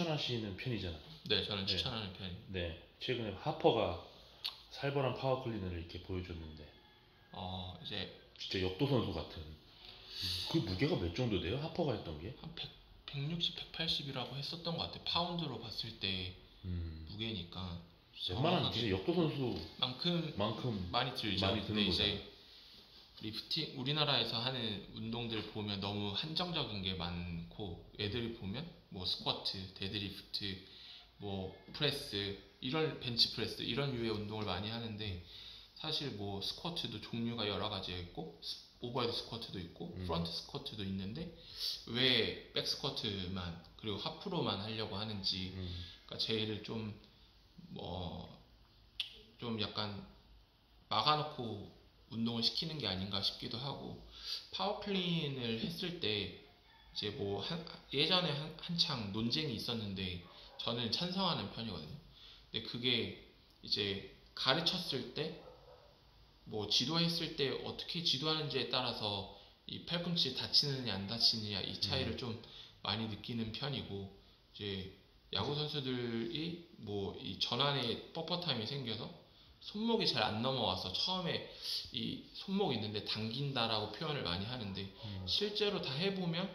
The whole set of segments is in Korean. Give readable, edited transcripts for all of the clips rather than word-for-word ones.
추천하시는 편이잖아. 네, 저는 네. 추천하는 편입니다. 네. 최근에 하퍼가 살벌한 파워 클린을 이렇게 보여줬는데 이제 진짜 역도 선수 같은. 그 무게가 몇 정도 돼요? 하퍼가 했던 게? 한 160, 180이라고 했었던 것 같아요. 파운드로 봤을 때 무게니까 웬만한 진짜 역도 만큼 선수만큼 많이 들죠. 많이 근데 드는 이제 거잖아. 리프팅 우리나라에서 하는 운동들 보면 너무 한정적인 게 많고, 애들이 보면 뭐 스쿼트, 데드리프트, 뭐 프레스, 이런 벤치 프레스 이런 류의 운동을 많이 하는데, 사실 뭐 스쿼트도 종류가 여러 가지가 있고 오버헤드 스쿼트도 있고 프론트 스쿼트도 있는데 왜 백 스쿼트만 그리고 하프로만 하려고 하는지, 그러니까 제일 좀 약간 막아놓고 운동을 시키는 게 아닌가 싶기도 하고, 파워클린을 했을 때 이제 뭐 예전에 한창 논쟁이 있었는데 저는 찬성하는 편이거든요. 근데 그게 이제 가르쳤을 때, 뭐 지도했을 때 어떻게 지도하는지에 따라서 이 팔꿈치 다치느냐 안 다치느냐 이 차이를 좀 많이 느끼는 편이고, 이제 야구 선수들이 뭐 이 전완에 뻣뻣함이 생겨서 손목이 잘 안 넘어와서 처음에 이 손목 있는데 당긴다라고 표현을 많이 하는데, 실제로 다 해보면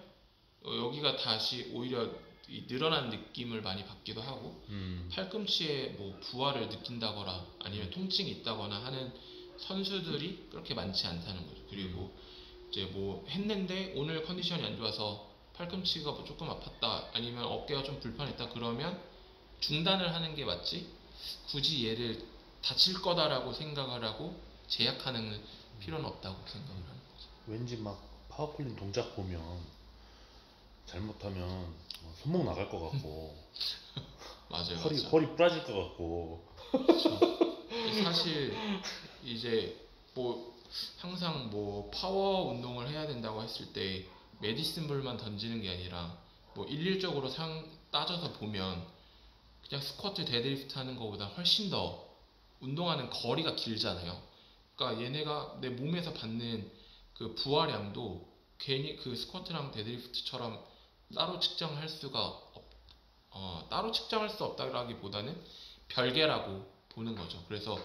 여기가 다시 오히려 이 늘어난 느낌을 많이 받기도 하고, 팔꿈치에 뭐 부하를 느낀다거나 아니면 통증이 있다거나 하는 선수들이 그렇게 많지 않다는 거죠. 그리고 이제 뭐 했는데 오늘 컨디션이 안 좋아서 팔꿈치가 뭐 조금 아팠다 아니면 어깨가 좀 불편했다 그러면 중단을 하는 게 맞지, 굳이 얘를 다칠 거다라고 생각을 하고 제약하는 필요는 없다고 생각을 하는 거죠. 왠지 막 파워클린 동작 보면 잘못하면 손목 나갈 것 같고 맞아요, 허리 맞아요. 허리 부러질 것 같고. 그렇죠. 사실 이제 뭐 항상 뭐 파워 운동을 해야 된다고 했을 때 메디슨 볼만 던지는 게 아니라 뭐 일률적으로 따져서 보면 그냥 스쿼트 데드리프트 하는 것보다 훨씬 더 운동하는 거리가 길잖아요. 그러니까 얘네가 내 몸에서 받는 그 부하량도 괜히 그 스쿼트랑 데드리프트처럼 따로 측정할 따로 측정할 수 없다라기보다는 별개라고 보는 거죠. 그래서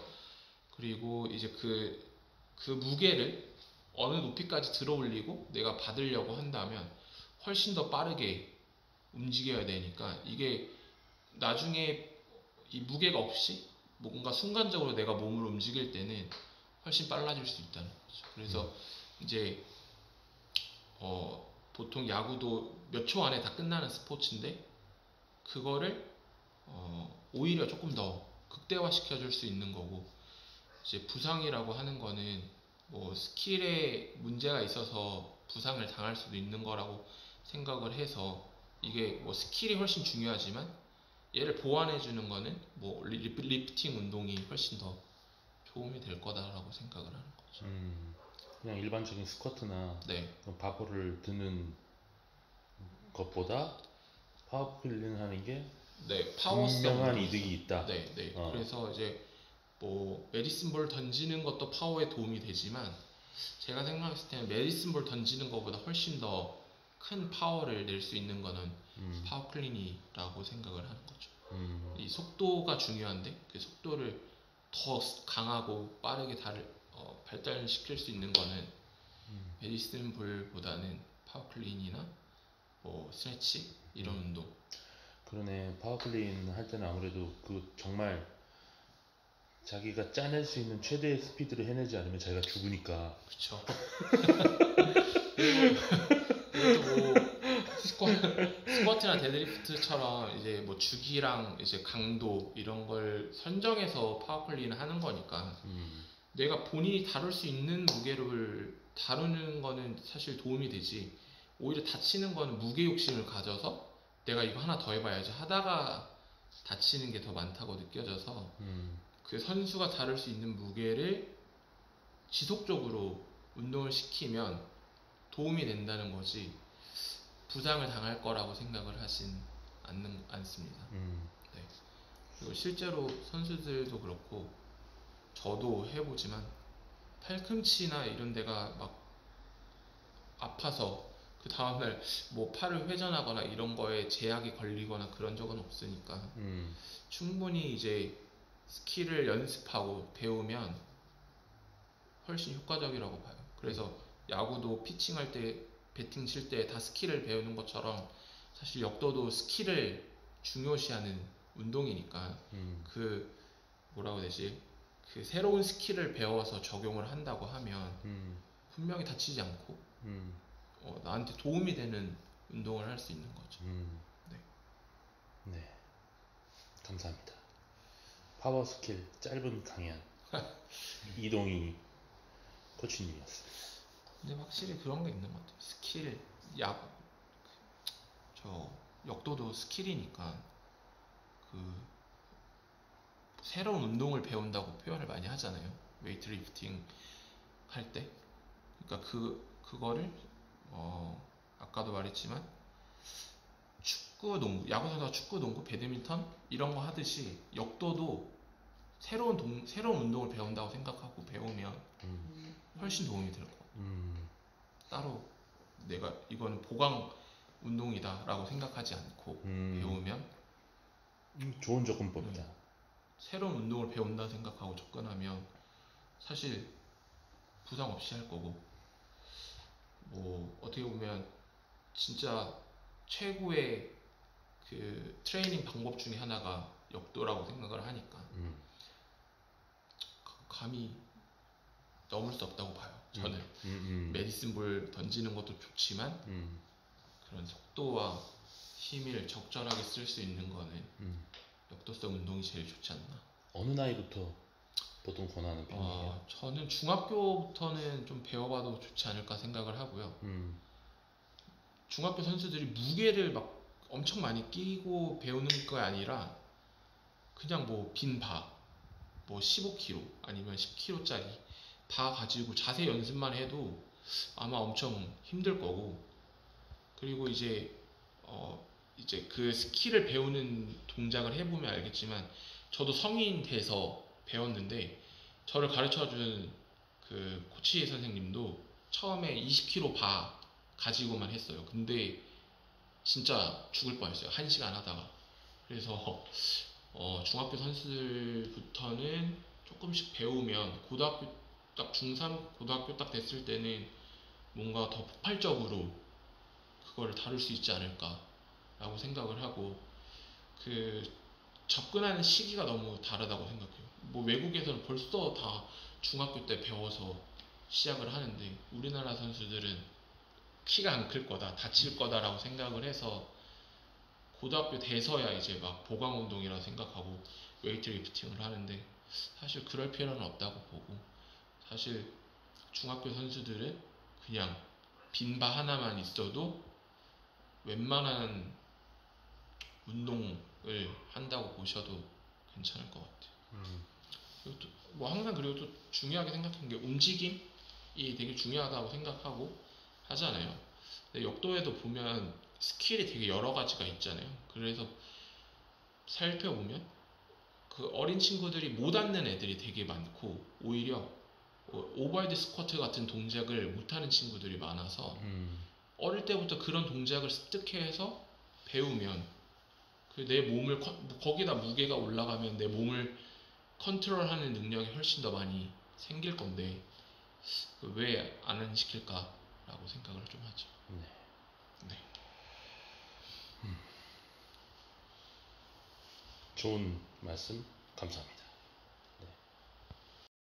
그리고 이제 그 무게를 어느 높이까지 들어 올리고 내가 받으려고 한다면 훨씬 더 빠르게 움직여야 되니까, 이게 나중에 이 무게가 없이 뭔가 순간적으로 내가 몸을 움직일 때는 훨씬 빨라질 수 있다는 거죠. 그래서 이제 보통 야구도 몇 초 안에 다 끝나는 스포츠인데, 그거를 오히려 조금 더 극대화 시켜줄 수 있는 거고, 이제 부상이라고 하는 거는 뭐 스킬에 문제가 있어서 부상을 당할 수도 있는 거라고 생각을 해서, 이게 뭐 스킬이 훨씬 중요하지만 얘를 보완해 주는 거는 뭐 리프팅 운동이 훨씬 더 도움이 될 거다라고 생각을 하는 거죠. 그냥 일반적인 스쿼트나 네, 바벨을 드는 것보다 파워클린 하는 게 네, 파워성 분명한 운동이 이득이 있어요. 있다. 네, 네. 그래서 이제 뭐 메디슨 볼 던지는 것도 파워에 도움이 되지만, 제가 생각했을 때는 메디슨 볼 던지는 것보다 훨씬 더 큰 파워를 낼 수 있는 거는 파워 클린이라고 생각을 하는 거죠. 이 속도가 중요한데 그 속도를 더 강하고 빠르게 발달시킬 수 있는 거는 메디슨 볼보다는 파워 클린이나 뭐 스트레치 이런 운동. 그러네. 파워클린 할 때는 아무래도 그 정말 자기가 짜낼 수 있는 최대의 스피드를 해내지 않으면 자기가 죽으니까. 그쵸. 그리고 뭐 스쿼트나 데드리프트처럼 이제 뭐 주기랑 이제 강도 이런 걸 선정해서 파워클린을 하는 거니까, 내가 본인이 다룰 수 있는 무게를 다루는 거는 사실 도움이 되지, 오히려 다치는 거는 무게 욕심을 가져서 내가 이거 하나 더 해봐야지 하다가 다치는 게 더 많다고 느껴져서, 그 선수가 다룰 수 있는 무게를 지속적으로 운동을 시키면 도움이 된다는 거지 부상을 당할 거라고 생각을 하진 않습니다. 네. 그리고 실제로 선수들도 그렇고 저도 해보지만 팔꿈치나 이런 데가 막 아파서 그 다음날 뭐 팔을 회전하거나 이런 거에 제약이 걸리거나 그런 적은 없으니까 충분히 이제 스킬을 연습하고 배우면 훨씬 효과적이라고 봐요. 그래서 야구도 피칭할 때, 배팅 칠 때 다 스킬을 배우는 것처럼 사실 역도도 스킬을 중요시하는 운동이니까 그 뭐라고 해야 되지? 그 새로운 스킬을 배워서 적용을 한다고 하면 분명히 다치지 않고 나한테 도움이 되는 운동을 할 수 있는 거죠. 네. 네, 감사합니다. 파워 스킬 짧은 강연 이동희 코치님이었습니다. 근데 확실히 그런 게 있는 것 같아요. 스킬, 저 역도도 스킬이니까 그 새로운 운동을 배운다고 표현을 많이 하잖아요. 웨이트리프팅 할 때. 그러니까 그거를 아까도 말했지만 축구, 농구, 야구 선수가 축구, 농구, 배드민턴 이런 거 하듯이 역도도 새로운 운동을 배운다고 생각하고 배우면 훨씬 도움이 될 거고 따로 내가 이거는 보강 운동이다라고 생각하지 않고 배우면 좋은 접근법이다. 새로운 운동을 배운다 생각하고 접근하면 사실 부상 없이 할 거고 뭐 어떻게 보면 진짜 최고의 그 트레이닝 방법 중에 하나가 역도라고 생각을 하니까 감히 넘을 수 없다고 봐요. 저는 메디슨 볼 던지는 것도 좋지만 그런 속도와 힘을 적절하게 쓸 수 있는 거는 역도성 운동이 제일 좋지 않나. 어느 나이부터 보통 권하는 편이에요? 저는 중학교부터는 좀 배워봐도 좋지 않을까 생각을 하고요. 중학교 선수들이 무게를 막 엄청 많이 끼고 배우는 거 아니라 그냥 뭐 빈 바, 뭐 15kg 아니면 10kg짜리 바 가지고 자세 연습만 해도 아마 엄청 힘들 거고, 그리고 이제 그 스킬을 배우는 동작을 해보면 알겠지만 저도 성인 돼서 배웠는데 저를 가르쳐준 그 코치 선생님도 처음에 20kg 바 가지고만 했어요. 근데 진짜 죽을 뻔했어요. 1시간 하다가. 그래서 중학교 선수들부터는 조금씩 배우면 고등학교 딱 중3 고등학교 딱 됐을 때는 뭔가 더 폭발적으로 그걸 다룰 수 있지 않을까 라고 생각을 하고, 그 접근하는 시기가 너무 다르다고 생각해요. 뭐 외국에서는 벌써 다 중학교 때 배워서 시작을 하는데 우리나라 선수들은 키가 안 클 거다, 다칠 거다라고 생각을 해서 고등학교 돼서야 이제 막 보강 운동이라 생각하고 웨이트 리프팅을 하는데 사실 그럴 필요는 없다고 보고, 사실 중학교 선수들은 그냥 빈바 하나만 있어도 웬만한 운동을 한다고 보셔도 괜찮을 것 같아요. 그리고 또 뭐 항상 그리고 또 중요하게 생각하는 게 움직임이 되게 중요하다고 생각하고 하잖아요. 근데 역도에도 보면 스킬이 되게 여러 가지가 있잖아요. 그래서 살펴보면 그 어린 친구들이 못 앉는 애들이 되게 많고 오히려 오버헤드 스쿼트 같은 동작을 못하는 친구들이 많아서 어릴 때부터 그런 동작을 습득해서 배우면 그 내 몸을 거기다 무게가 올라가면 내 몸을 컨트롤하는 능력이 훨씬 더 많이 생길 건데 왜 안 시킬까라고 생각을 좀 하죠. 네. 좋은 말씀 감사합니다.